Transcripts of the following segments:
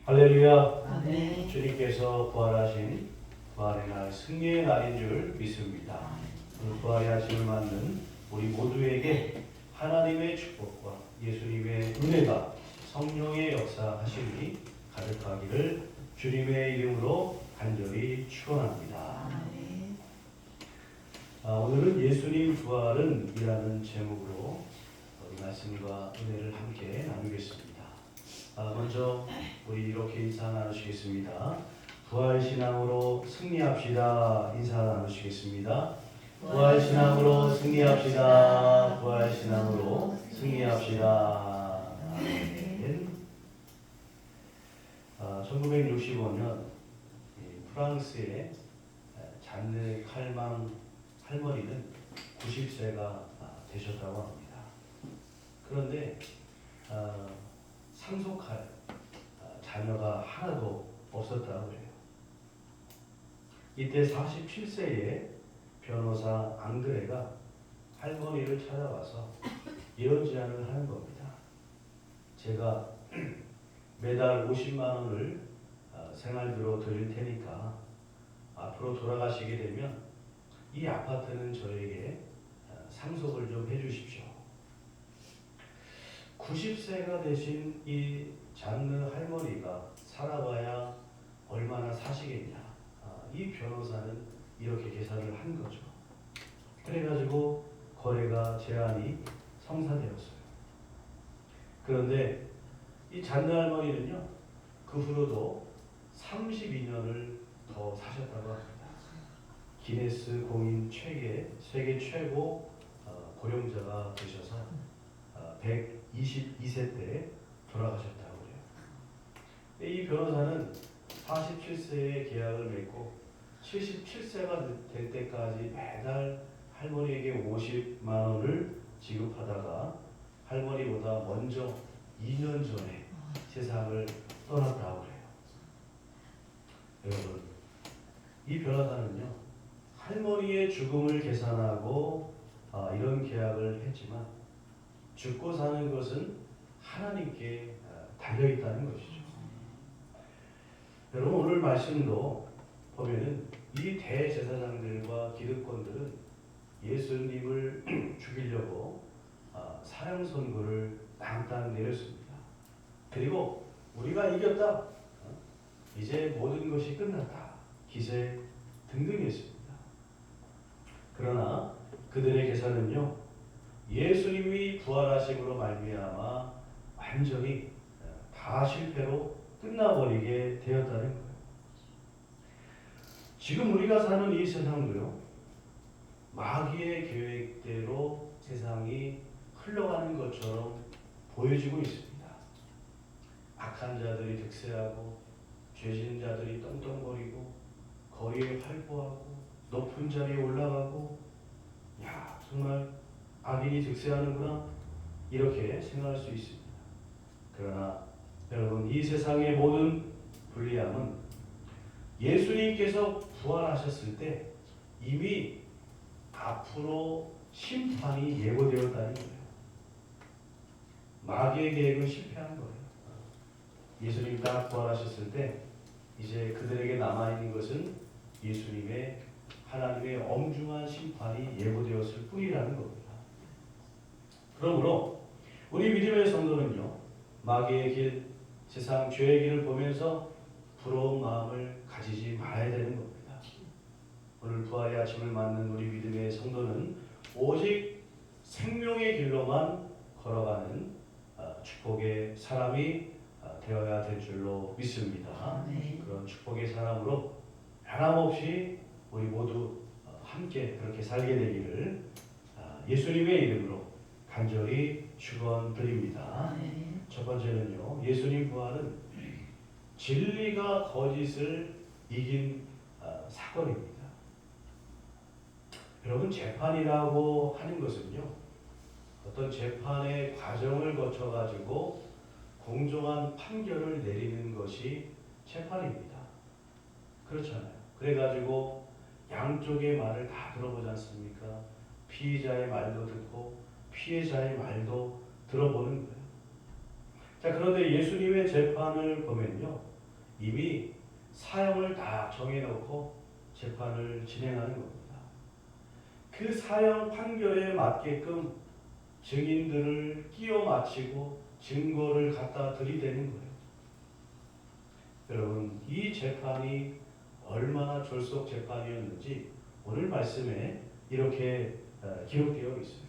할렐루야. 아멘. 주님께서 부활하신 부활의 날, 승리의 날인 줄 믿습니다. 오늘 부활의 아침을 맞는 우리 모두에게 하나님의 축복과 예수님의 은혜가 성령의 역사하심이 가득하기를 주님의 이름으로 간절히 축원합니다. 아멘. 오늘은 예수님 부활은 이라는 제목으로 우리 말씀과 은혜를 함께 나누겠습니다. 먼저 우리 이렇게 인사 나누시겠습니다. 부활신앙으로 승리합시다. 인사 나누시겠습니다. 부활신앙으로 승리합시다. 부활신앙으로 승리합시다. 아멘. 1965년 프랑스의 잔느 칼망 할머니는 90세가 되셨다고 합니다. 그런데 상속할 자녀가 하나도 없었다고 해요. 이때 47세의 변호사 앙드레가 할머니를 찾아와서 이런 제안을 하는 겁니다. 제가 매달 50만 원을 생활비로 드릴 테니까 앞으로 돌아가시게 되면 이 아파트는 저에게 상속을 좀 해주십시오. 90세가 되신 이 잔느 할머니가 살아봐야 얼마나 사시겠냐. 이 변호사는 이렇게 계산을 한 거죠. 그래가지고 거래가 제안이 성사되었어요. 그런데 이 잔느 할머니는요, 그 후로도 32년을 더 사셨다고 합니다. 기네스 공인 세계 최고 고령자가 되셔서 122세 때 돌아가셨다고 해요. 이 변호사는 47세에 계약을 맺고 77세가 될 때까지 매달 할머니에게 50만 원을 지급하다가 할머니보다 먼저 2년 전에 세상을 떠났다고 해요. 여러분, 이 변호사는요, 할머니의 죽음을 계산하고 이런 계약을 했지만 죽고 사는 것은 하나님께 달려있다는 것이죠. 여러분, 오늘 말씀도 보면은 이 대제사장들과 기득권들은 예수님을 죽이려고 사형 선고를 땅땅 내렸습니다. 그리고 우리가 이겼다, 이제 모든 것이 끝났다, 기세 등등했습니다. 그러나 그들의 계산은요, 예수님이 부활하심으로 말미암아 완전히 다 실패로 끝나버리게 되었다는 거예요. 지금 우리가 사는 이 세상도요, 마귀의 계획대로 세상이 흘러가는 것처럼 보여지고 있습니다. 악한 자들이 득세하고 죄진 자들이 떵떵거리고 거리에 활보하고 높은 자리에 올라가고, 야, 정말 악인이 득세하는구나, 이렇게 생각할 수 있습니다. 그러나 여러분, 이 세상의 모든 불리함은 예수님께서 부활하셨을 때 이미 앞으로 심판이 예고되었다는 거예요. 마귀의 계획은 실패한 거예요. 예수님이 딱 부활하셨을 때 이제 그들에게 남아있는 것은 예수님의 하나님의 엄중한 심판이 예고되었을 뿐이라는 겁니다. 그러므로 우리 믿음의 성도는요, 마귀의 길, 세상 죄의 길을 보면서 부러운 마음을 가지지 말아야 되는 겁니다. 오늘 부활의 아침을 맞는 우리 믿음의 성도는 오직 생명의 길로만 걸어가는 축복의 사람이 되어야 될 줄로 믿습니다. 그런 축복의 사람으로 변함없이 우리 모두 함께 그렇게 살게 되기를 예수님의 이름으로 간절히 축원드립니다. 첫 번째는요, 예수님 부활은 진리가 거짓을 이긴 사건입니다. 여러분, 재판이라고 하는 것은요, 어떤 재판의 과정을 거쳐가지고 공정한 판결을 내리는 것이 재판입니다. 그렇잖아요. 그래가지고 양쪽의 말을 다 들어보지 않습니까? 피의자의 말도 듣고 피해자의 말도 들어보는 거예요. 자, 그런데 예수님의 재판을 보면요, 이미 사형을 다 정해놓고 재판을 진행하는 겁니다. 그 사형 판결에 맞게끔 증인들을 끼워 맞추고 증거를 갖다 들이대는 거예요. 여러분, 이 재판이 얼마나 졸속 재판이었는지 오늘 말씀에 이렇게 기록되어 있어요.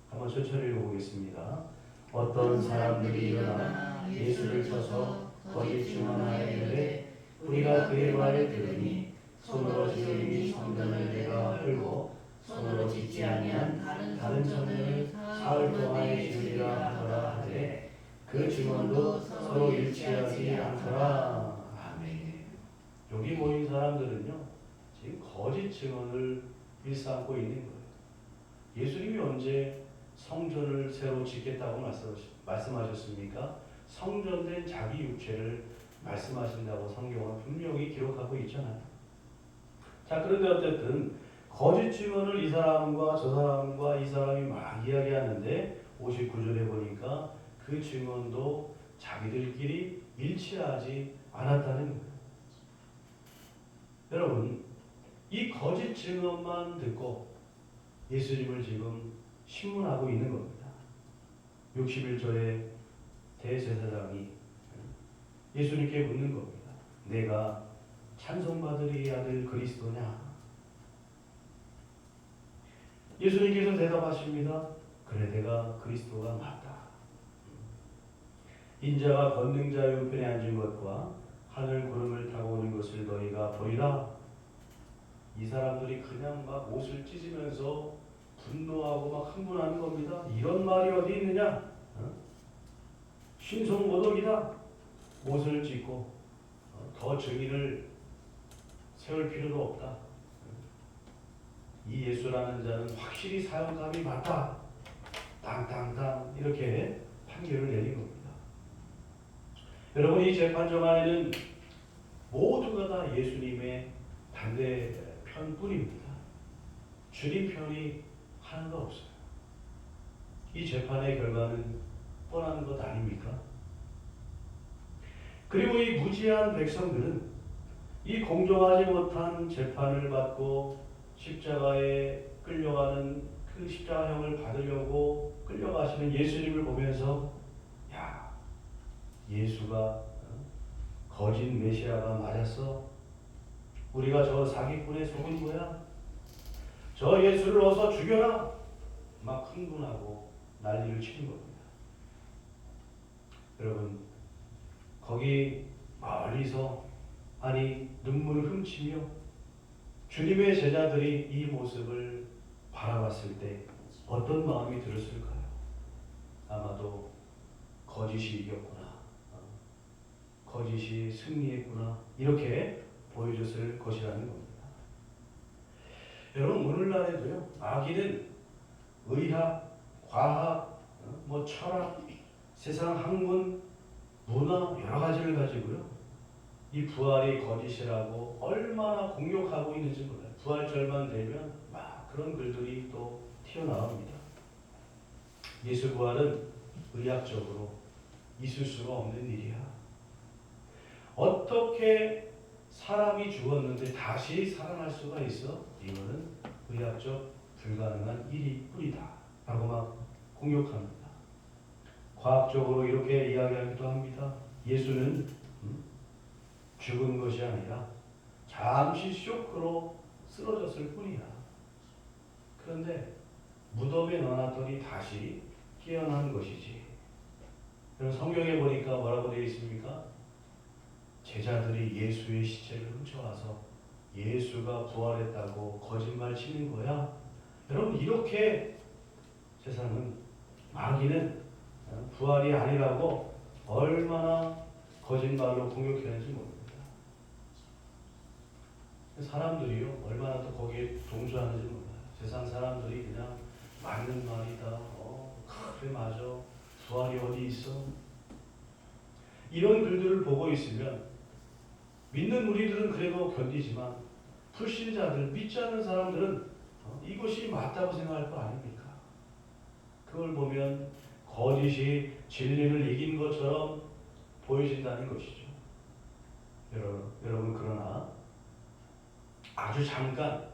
한번 천천히 읽어보겠습니다. 어떤 사람들이 일어나 예수를 쳐서 거짓 증언하여 이르되 우리가 그의 말을 들으니 손으로 지으니 성전을 내가 헐고 손으로 짓지 아니한 다른 성전을 사흘 동안에 지으리라 하더라 하되 그 증언도 서로 일치하지 않더라. 아멘. 여기 모인 사람들은요, 지금 거짓 증언을 일삼고 있는 거예요. 예수님이 언제 성전을 새로 짓겠다고 말씀하셨습니까? 성전된 자기 육체를 말씀하신다고 성경은 분명히 기록하고 있잖아요. 자, 그런데 어쨌든 거짓 증언을 이 사람과 저 사람과 이 사람이 막 이야기하는데 59절에 보니까 그 증언도 자기들끼리 일치하지 않았다는 거예요. 여러분, 이 거짓 증언만 듣고 예수님을 지금 신문하고 있는 겁니다. 61절에 대제사장이 예수님께 묻는 겁니다. 내가 찬송받으리 아들 그리스도냐? 예수님께서 대답하십니다. 그래, 내가 그리스도가 맞다. 인자가 권능자의 우편에 앉은 것과 하늘 구름을 타고 오는 것을 너희가 보리라. 이 사람들이 그냥 막 옷을 찢으면서 분노하고 막 흥분하는 겁니다. 이런 말이 어디 있느냐? 신성모독이다. 옷을 찢고 더 증인을 세울 필요도 없다. 이 예수라는 자는 확실히 사형감이 맞다. 땅땅땅 이렇게 판결을 내린 겁니다. 여러분, 이 재판정안에는 모두가 다 예수님의 반대편뿐입니다. 주님 편이 하나도 없어요. 이 재판의 결과는 뻔한 것 아닙니까? 그리고 이 무지한 백성들은 이 공정하지 못한 재판을 받고 십자가에 끌려가는 그 십자가형을 받으려고 끌려가시는 예수님을 보면서 야, 예수가 거짓 메시아가 맞았어? 우리가 저 사기꾼에 속은 거야? 저 예수를 어서 죽여라! 막 흥분하고 난리를 치는 겁니다. 여러분, 거기 멀리서 눈물을 훔치며 주님의 제자들이 이 모습을 바라봤을 때 어떤 마음이 들었을까요? 아마도 거짓이 이겼구나, 거짓이 승리했구나, 이렇게 보여줬을 것이라는 겁니다. 여러분, 오늘날에도요, 마귀는 의학, 과학, 철학, 세상 학문, 문화 여러 가지를 가지고요, 이 부활이 거짓이라고 얼마나 공격하고 있는지 몰라요. 부활절만 되면 막 그런 글들이 또 튀어나옵니다. 예수 부활은 의학적으로 있을 수가 없는 일이야. 어떻게 사람이 죽었는데 다시 살아날 수가 있어? 이거는 의학적 불가능한 일이 뿐이다 라고 막 공격합니다. 과학적으로 이렇게 이야기하기도 합니다. 예수는 죽은 것이 아니라 잠시 쇼크로 쓰러졌을 뿐이야. 그런데 무덤에 넣어놨더니 다시 깨어난 것이지. 그래서 성경에 보니까 뭐라고 되어 있습니까? 제자들이 예수의 시체를 훔쳐와서 예수가 부활했다고 거짓말 치는 거야. 여러분, 이렇게 세상은, 마귀는 부활이 아니라고 얼마나 거짓말로 공격했는지 모릅니다. 사람들이요, 얼마나 또 거기에 동조하는지 몰라요. 세상 사람들이 그냥 맞는 말이다. 그래, 맞아. 부활이 어디 있어? 이런 글들을 보고 있으면 믿는 우리들은 그래도 견디지만 불신자들, 믿지 않는 사람들은 이것이 맞다고 생각할 거 아닙니까? 그걸 보면 거짓이 진리를 이긴 것처럼 보여진다는 것이죠. 여러분 그러나 아주 잠깐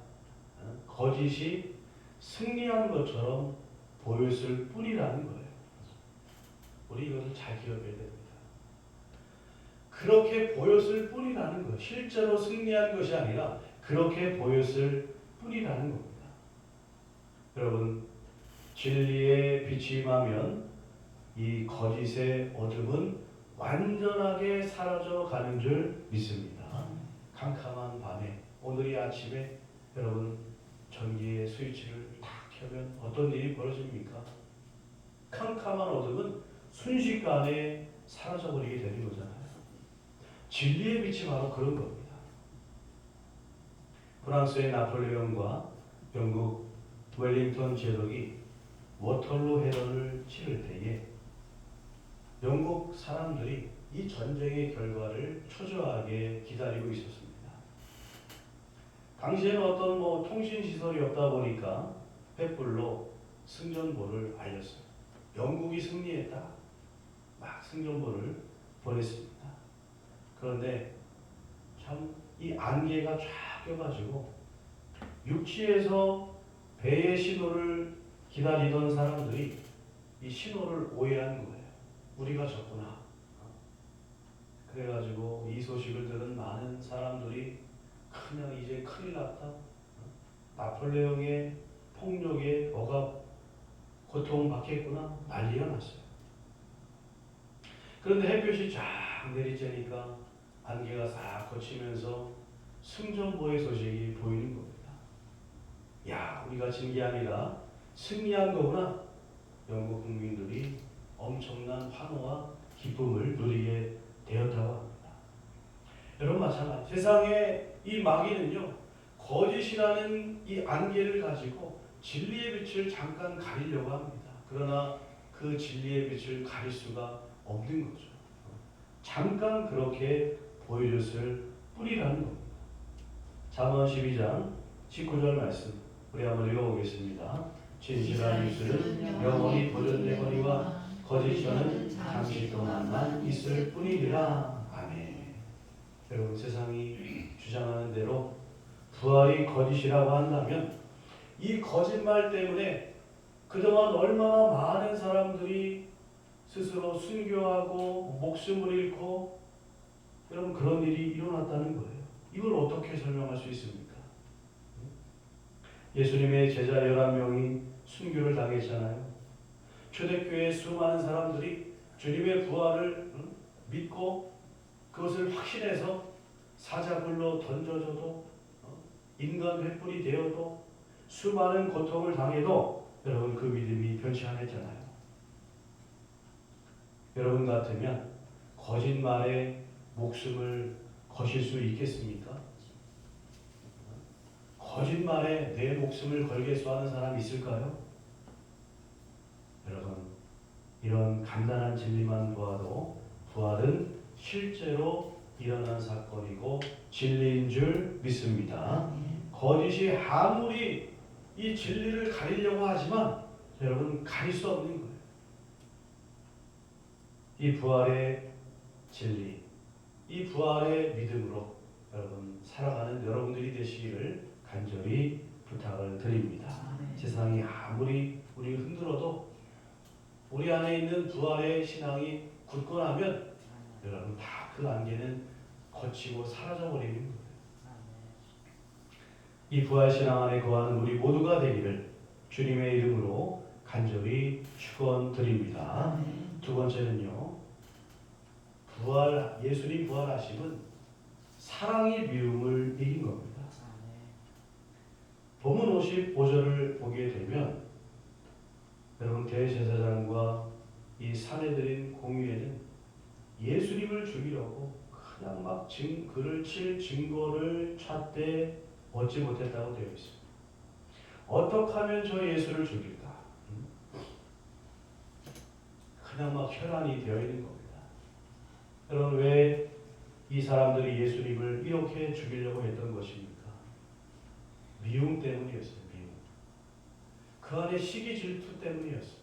거짓이 승리한 것처럼 보였을 뿐이라는 거예요. 우리 이것을 잘 기억해야 됩니다. 그렇게 보였을 뿐이라는 거예요. 실제로 승리한 것이 아니라 그렇게 보였을 뿐이라는 겁니다. 여러분, 진리의 빛이 임하면 이 거짓의 어둠은 완전하게 사라져 가는 줄 믿습니다. 캄캄한 밤에, 오늘이 아침에 여러분 전기의 스위치를 탁 켜면 어떤 일이 벌어집니까? 캄캄한 어둠은 순식간에 사라져버리게 되는 거잖아요. 진리의 빛이 바로 그런 겁니다. 프랑스의 나폴레옹과 영국 웰링턴 제독이 워털루 해전을 치를 때에 영국 사람들이 이 전쟁의 결과를 초조하게 기다리고 있었습니다. 당시에는 어떤 통신시설이 없다 보니까 횃불로 승전보를 알렸어요. 영국이 승리했다. 막 승전보를 보냈습니다. 그런데 참 이 안개가 쫙 껴가지고 육지에서 배의 신호를 기다리던 사람들이 이 신호를 오해한 거예요. 우리가 졌구나. 그래가지고 이 소식을 들은 많은 사람들이 그냥 이제 큰일 났다. 나폴레옹의 폭력에 억압, 고통받겠구나. 난리가 났어요. 그런데 햇볕이 쫙 내리쬐니까 안개가 싹 거치면서 승전보의 소식이 보이는 겁니다. 야, 우리가 진 게 아니라 승리한 거구나. 영국 국민들이 엄청난 환호와 기쁨을 누리게 되었다고 합니다. 여러분 마찬가지. 세상의 이 마귀는요, 거짓이라는 이 안개를 가지고 진리의 빛을 잠깐 가리려고 합니다. 그러나 그 진리의 빛을 가릴 수가 없는 거죠. 잠깐 그렇게 보여줬을 뿐이라는 겁니다. 잠언 12장 19절 말씀 우리 한번 읽어보겠습니다. 진실한 입술은 영원히 보존되거니와 거짓혀는 잠시 동안만 있을 뿐이니라. 아멘. 여러분, 세상이 주장하는 대로 부활이 거짓이라고 한다면 이 거짓말 때문에 그동안 얼마나 많은 사람들이 스스로 순교하고 목숨을 잃고 여러분 그런 일이 일어났다는 거예요. 이걸 어떻게 설명할 수 있습니까? 예수님의 제자 11명이 순교를 당했잖아요. 초대교회 수많은 사람들이 주님의 부활을 믿고 그것을 확신해서 사자굴로 던져져도 인간 횃불이 되어도 수많은 고통을 당해도 여러분 그 믿음이 변치 않았잖아요. 여러분 같으면 거짓말에 목숨을 거실 수 있겠습니까? 거짓말에 내 목숨을 걸겠소 하는 사람이 있을까요? 여러분, 이런 간단한 진리만 보아도 부활은 실제로 일어난 사건이고 진리인 줄 믿습니다. 거짓이 아무리 이 진리를 가리려고 하지만 여러분 가릴 수 없는 거예요. 이 부활의 진리, 이 부활의 믿음으로 여러분 살아가는 여러분들이 되시기를 간절히 부탁을 드립니다. 세상이 아무리 우리를 흔들어도 우리 안에 있는 부활의 신앙이 굳건하면 여러분 다 그 안개는 거치고 사라져버리는 거예요. 이 부활 신앙 안에 거하는 우리 모두가 되기를 주님의 이름으로 간절히 축원드립니다. 두 번째는요, 예수님 부활하심은 사랑이 미움을 이긴 겁니다. 본문 55절을 보게 되면 여러분 대제사장과 이 사내들인 공의회는 예수님을 죽이려고 그냥 막 그를 칠 증거를 찾되 얻지 못했다고 되어 있습니다. 어떻게 하면 저 예수를 죽일까? 그냥 막 혈안이 되어 있는 겁니다. 여러분 왜 이 사람들이 예수님을 이렇게 죽이려고 했던 것입니까? 미움 때문이었어요. 미움. 그 안에 시기 질투 때문이었어요.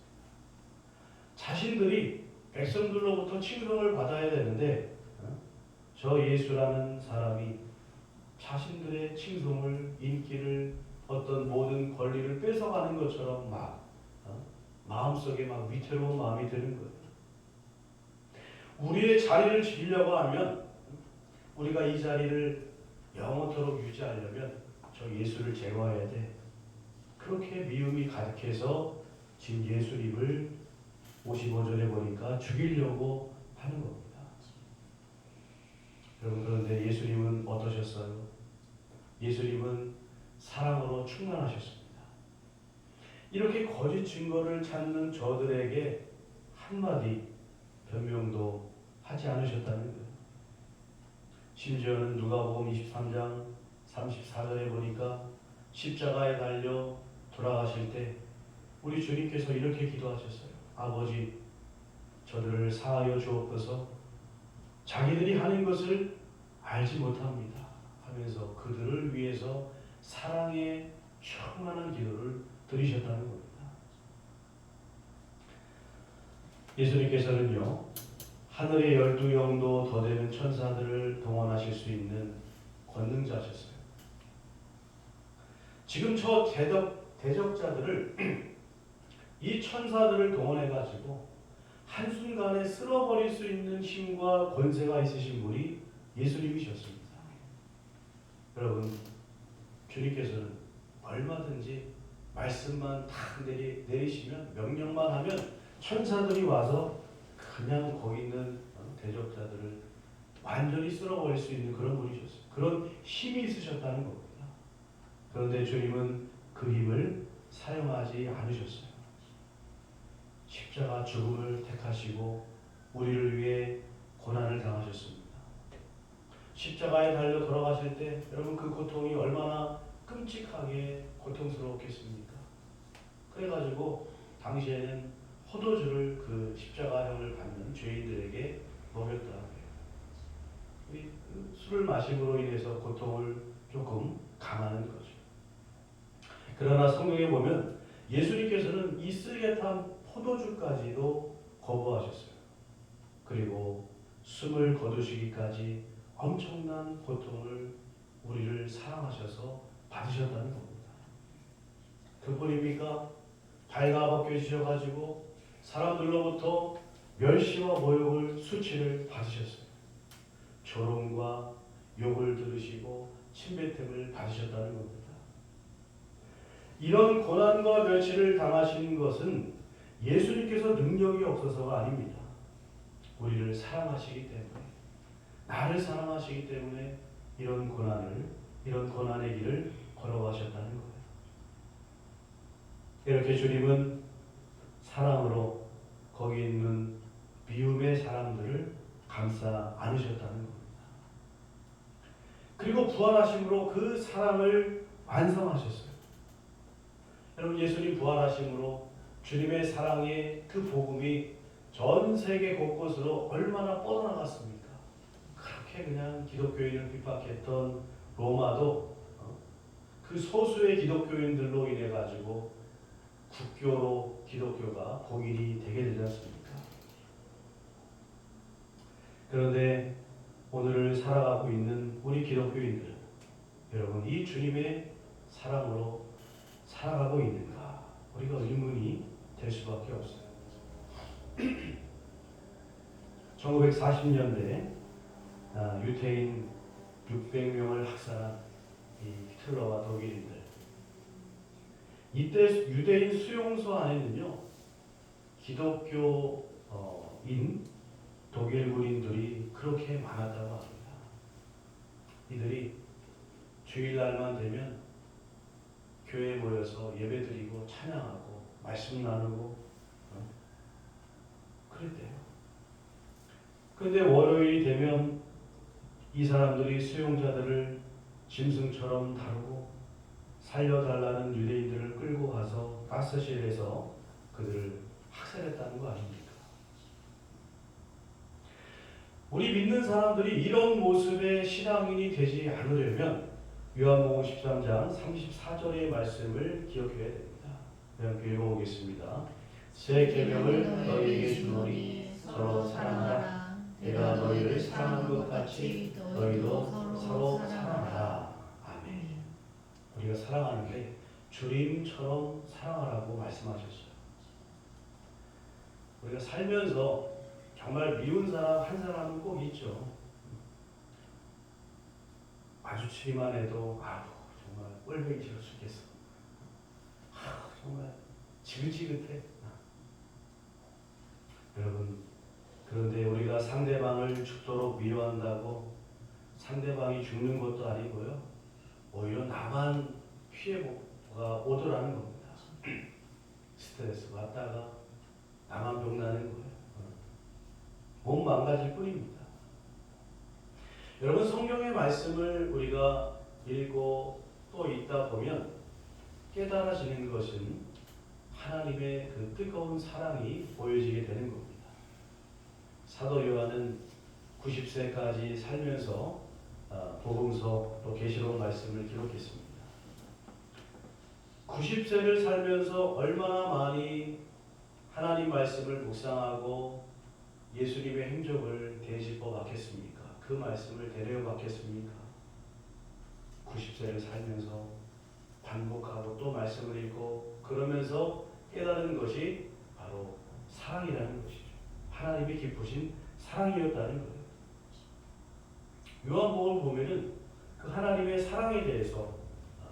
자신들이 백성들로부터 칭송을 받아야 되는데 저 예수라는 사람이 자신들의 칭송을, 인기를, 어떤 모든 권리를 뺏어가는 것처럼 마음속에 위태로운 마음이 드는 거예요. 우리의 자리를 지키려고 하면, 우리가 이 자리를 영원토록 유지하려면 저 예수를 제거해야 돼. 그렇게 미움이 가득해서 지금 예수님을 55절에 보니까 죽이려고 하는 겁니다. 여러분, 그런데 예수님은 어떠셨어요? 예수님은 사랑으로 충만하셨습니다. 이렇게 거짓 증거를 찾는 저들에게 한마디 변명도 하지 않으셨다는 거예요. 심지어는 누가복음 23장 34절에 보니까 십자가에 달려 돌아가실 때 우리 주님께서 이렇게 기도하셨어요. 아버지, 저들을 사하여 주옵소서. 자기들이 하는 것을 알지 못합니다 하면서 그들을 위해서 사랑의 충만한 기도를 드리셨다는 겁니다. 예수님께서는요, 하늘의 12영도 더 되는 천사들을 동원하실 수 있는 권능자셨어요. 지금 저 대적자들을 이 천사들을 동원해가지고 한순간에 쓸어버릴 수 있는 힘과 권세가 있으신 분이 예수님이셨습니다. 여러분, 주님께서는 얼마든지 말씀만 탁 내리시면, 명령만 하면 천사들이 와서 그냥 거기 있는 대적자들을 완전히 쓸어버릴 수 있는 그런 분이셨어요. 그런 힘이 있으셨다는 겁니다. 그런데 주님은 그 힘을 사용하지 않으셨어요. 십자가 죽음을 택하시고 우리를 위해 고난을 당하셨습니다. 십자가에 달려 돌아가실 때 여러분, 그 고통이 얼마나 끔찍하게 고통스러웠겠습니까? 그래가지고 당시에는 포도주를 그 십자가형을 받는 죄인들에게 먹였더라고요. 술을 마심으로 인해서 고통을 조금 강하는 거죠. 그러나 성경에 보면 예수님께서는 이 쓰게탄 포도주까지도 거부하셨어요. 그리고 숨을 거두시기까지 엄청난 고통을 우리를 사랑하셔서 받으셨다는 겁니다. 그뿐입니까? 발가벗겨지셔가지고 사람들로부터 멸시와 모욕을, 수치를 받으셨어요. 조롱과 욕을 들으시고 침뱉음을 받으셨다는 겁니다. 이런 고난과 멸시를 당하신 것은 예수님께서 능력이 없어서가 아닙니다. 우리를 사랑하시기 때문에, 나를 사랑하시기 때문에 이런 고난의 길을 걸어가셨다는 거예요. 이렇게 주님은 사랑으로 거기 있는 미움의 사람들을 감싸 안으셨다는 겁니다. 그리고 부활하심으로 그 사랑을 완성하셨어요. 여러분, 예수님 부활하심으로 주님의 사랑의 그 복음이 전 세계 곳곳으로 얼마나 뻗어나갔습니까? 그렇게 그냥 기독교인을 핍박했던 로마도 그 소수의 기독교인들로 인해 가지고 국교로 기독교가 복인이 되게 되지 않습니까? 그런데 오늘을 살아가고 있는 우리 기독교인들은 여러분, 이 주님의 사랑으로 살아가고 있는가? 우리가 의문이 될 수밖에 없어요. 1940년대 유태인 600명을 학살한 이 히틀러와 독일인들, 이때 유대인 수용소 안에는요, 기독교인 독일 군인들이 그렇게 많았다고 합니다. 이들이 주일날만 되면 교회에 모여서 예배드리고 찬양하고 말씀 나누고 그랬대요. 그런데 월요일이 되면 이 사람들이 수용자들을 짐승처럼 다루고 살려달라는 유대인들을 끌고 가서 가스실에서 그들을 학살했다는 거 아닙니까? 우리 믿는 사람들이 이런 모습의 신앙인이 되지 않으려면 요한복음 13장 34절의 말씀을 기억해야 됩니다. 함께 읽어보겠습니다. 새 계명을 너희에게 주노니 서로 사랑하라. 내가 너희를 사랑한 것 같이 너희도 서로 사랑하라. 아멘. 우리가 사랑하는데 주님처럼 사랑하라고 말씀하셨어요. 우리가 살면서 정말 미운 사람 한 사람은 꼭 있죠. 마주치기만 해도 정말 꼴보기 싫어 죽겠어. 정말 지긋지긋해. 여러분, 그런데 우리가 상대방을 죽도록 미워한다고 상대방이 죽는 것도 아니고요. 오히려 나만 피해가 오더라는 겁니다. 스트레스 받다가 나만 병나는 거예요. 몸 망가질 뿐입니다. 여러분, 성경의 말씀을 우리가 읽고 또 읽다 보면 깨달아지는 것은 하나님의 그 뜨거운 사랑이 보여지게 되는 겁니다. 사도 요한은 90세까지 살면서 복음서 또 계시록 말씀을 기록했습니다. 90세를 살면서 얼마나 많이 하나님 말씀을 묵상하고 예수님의 행적을 되짚어 봤겠습니까? 그 말씀을 되뇌어 봤겠습니까? 90세를 살면서 반복하고 또 말씀을 읽고 그러면서 깨달은 것이 바로 사랑이라는 것이죠. 하나님이 기쁘신 사랑이었다는 거예요. 요한복음을 보면은 그 하나님의 사랑에 대해서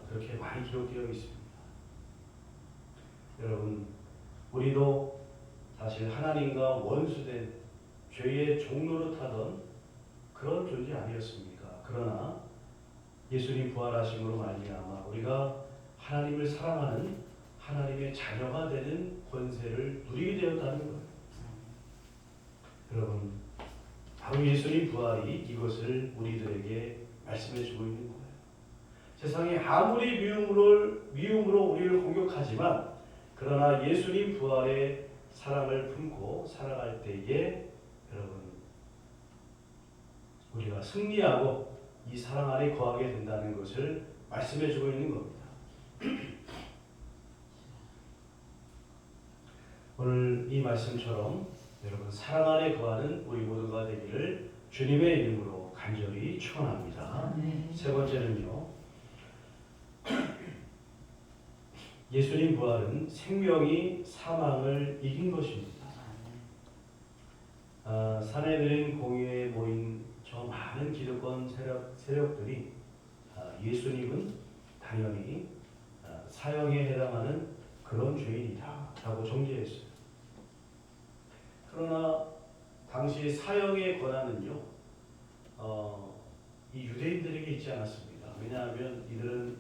그렇게 많이 기록되어 있습니다. 여러분, 우리도 사실 하나님과 원수된 죄의 종노릇하던 그런 존재 아니었습니까? 그러나 예수님 부활하심으로 말미암아 우리가 하나님을 사랑하는 하나님의 자녀가 되는 권세를 누리게 되었다는 거예요. 여러분, 바로 예수님 부활이 이것을 우리들에게 말씀해 주고 있는 거예요. 세상이 아무리 미움으로 우리를 공격하지만 그러나 예수님 부활의 사랑을 품고 살아갈 때에 여러분, 우리가 승리하고 이 사랑 안에 거하게 된다는 것을 말씀해 주고 있는 겁니다. 오늘 이 말씀처럼 여러분, 사랑 안에 거하는 우리 모두가 되기를 주님의 이름으로 간절히 축원합니다. 세 번째는요, 예수님 부활은 생명이 사망을 이긴 것입니다. 사내들인 공회에 모인 저 많은 기득권 세력들이 예수님은 당연히 사형에 해당하는 그런 죄인이다 라고 정죄했어요. 그러나 당시 사형의 권한은요, 이 유대인들에게 있지 않았습니다. 왜냐하면 이들은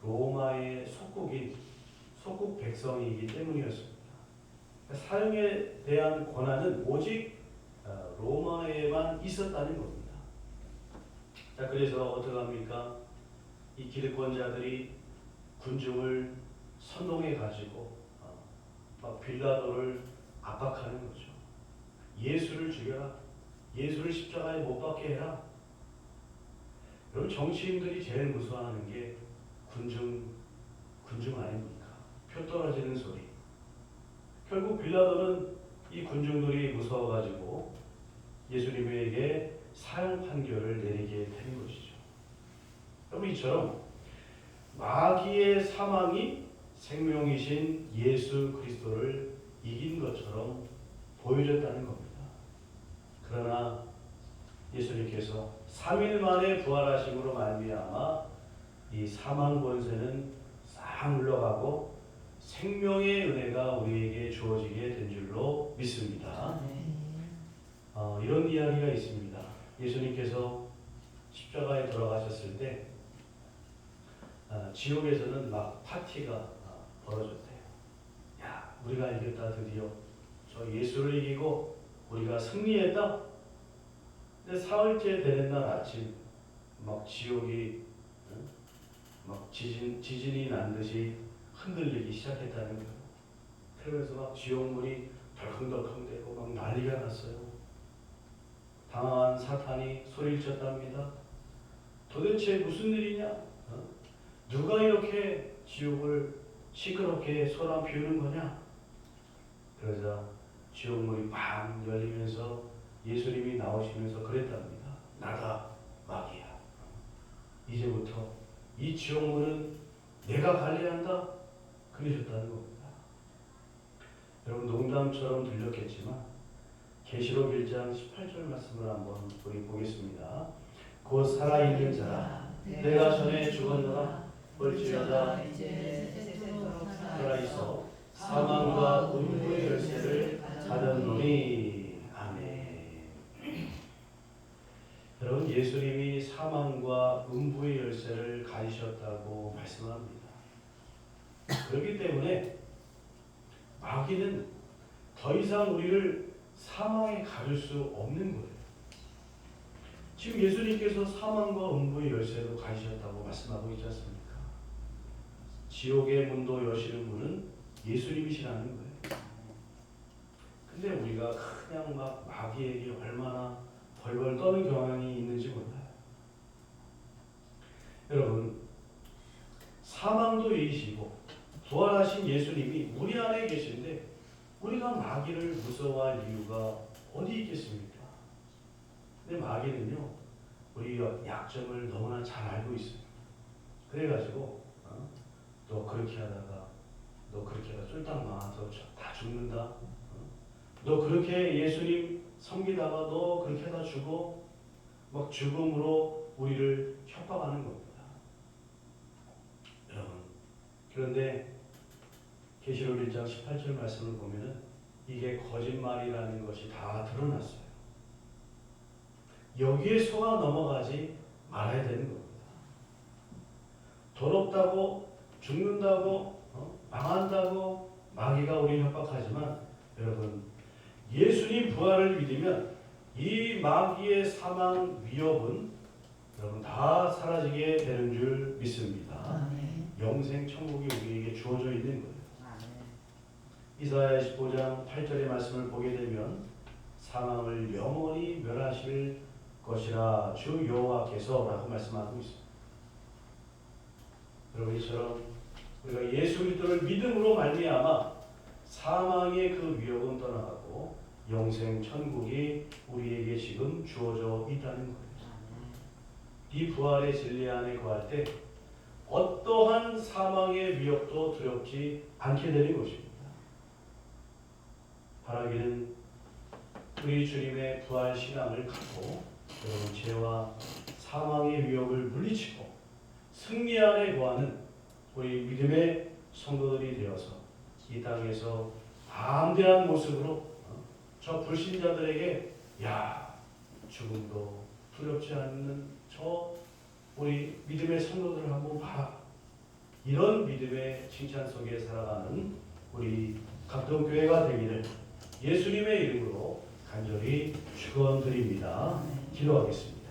로마의 속국 백성이기 때문이었습니다. 사형에 대한 권한은 오직 로마에만 있었다는 겁니다. 자, 그래서 어떻게 합니까? 이 기득권자들이 군중을 선동해 가지고 막 빌라도를 압박하는 거죠. 예수를 죽여라. 예수를 십자가에 못 박게 해라. 여러분, 정치인들이 제일 무서워하는 게 군중 아닙니까? 표 떨어지는 소리. 결국 빌라도는 이 군중들이 무서워가지고 예수님에게 사형 판결을 내리게 되는 것이죠. 여러분, 이처럼 마귀의 사망이 생명이신 예수 그리스도를 이긴 것처럼 보여졌다는 겁니다. 그러나 예수님께서 3일 만에 부활하심으로 말미암아 이 사망 권세는 싹 물러가고 생명의 은혜가 우리에게 주어지게 된 줄로 믿습니다. 이런 이야기가 있습니다. 예수님께서 십자가에 돌아가셨을 때 지옥에서는 막 파티가 벌어졌대요. 야, 우리가 이겼다. 드디어 저 예수를 이기고 우리가 승리했다. 근데 사흘째 되는 날 아침 막 지옥이 막 지진이 난 듯이 흔들리기 시작했다는 거예요. 그러면서 막 지옥물이 덜컹덜컹대고 막 난리가 났어요. 당황한 사탄이 소리를 쳤답니다. 도대체 무슨 일이냐? 누가 이렇게 지옥을 시끄럽게 소란 피우는 거냐? 그러자 지옥문이 팡 열리면서 예수님이 나오시면서 그랬답니다. 나다 마귀야. 이제부터 이 지옥문은 내가 관리한다. 그러셨다는 겁니다. 여러분 농담처럼 들렸겠지만 계시록 1장 18절 말씀을 한번 우리 보겠습니다. 곧 살아있는 자라 내가 전에 죽었노라 볼지어다 이제 세세토록 살아있어 사망과 음부의 열쇠를 받았노니. 아멘. 여러분 예수님이 사망과 음부의 열쇠를 가지셨다고 말씀합니다. 그렇기 때문에 마귀는 더 이상 우리를 사망에 가둘 수 없는 거예요. 지금 예수님께서 사망과 음부의 열쇠도 가지셨다고 말씀하고 있지 않습니까? 지옥의 문도 여시는 분은 예수님이시라는 거예요. 근데 우리가 그냥 막 마귀에게 얼마나 벌벌 떠는 경향이 있는지 몰라요. 여러분 사망도 이기시고 부활하신 예수님이 우리 안에 계신데 우리가 마귀를 무서워할 이유가 어디 있겠습니까? 근데 마귀는요 우리 약점을 너무나 잘 알고 있어요. 그래가지고 너 그렇게 하다가 쫄딱 망해서 다 죽는다. 너 그렇게 예수님 섬기다가 너 그렇게 하다 죽어. 막 죽음으로 우리를 협박하는 겁니다. 여러분 그런데 계시록 1장 18절 말씀을 보면은 이게 거짓말이라는 것이 다 드러났어요. 여기에 속아 넘어가지 말아야 되는 겁니다. 더럽다고 죽는다고 망한다고 마귀가 우리를 협박하지만 여러분 예수님 부활을 믿으면 이 마귀의 사망 위협은 여러분 다 사라지게 되는 줄 믿습니다. 영생 천국이 우리에게 주어져 있는 거예요. 이사야 15장 8절의 말씀을 보게 되면 사망을 영원히 멸하실 것이라 주 여호와께서 라고 말씀하고 있습니다. 여러분 이처럼 우리가 예수 그리스도를 믿음으로 말미암아 사망의 그 위협은 떠나가고 영생 천국이 우리에게 지금 주어져 있다는 거예요. 이 부활의 진리 안에 거할 때 어떠한 사망의 위협도 두렵지 않게 되는 것입니다. 바라기는 우리 주님의 부활 신앙을 갖고 여러분 죄와 사망의 위협을 물리치고 승리 안에 거하는 우리 믿음의 성도들이 되어서 이 땅에서 담대한 모습으로 저 불신자들에게 야 죽음도 두렵지 않는 저 우리 믿음의 성도들을 한번 봐라. 이런 믿음의 칭찬 속에 살아가는 우리 각동교회가 되기를 예수님의 이름으로 간절히 축원드립니다. 기도하겠습니다.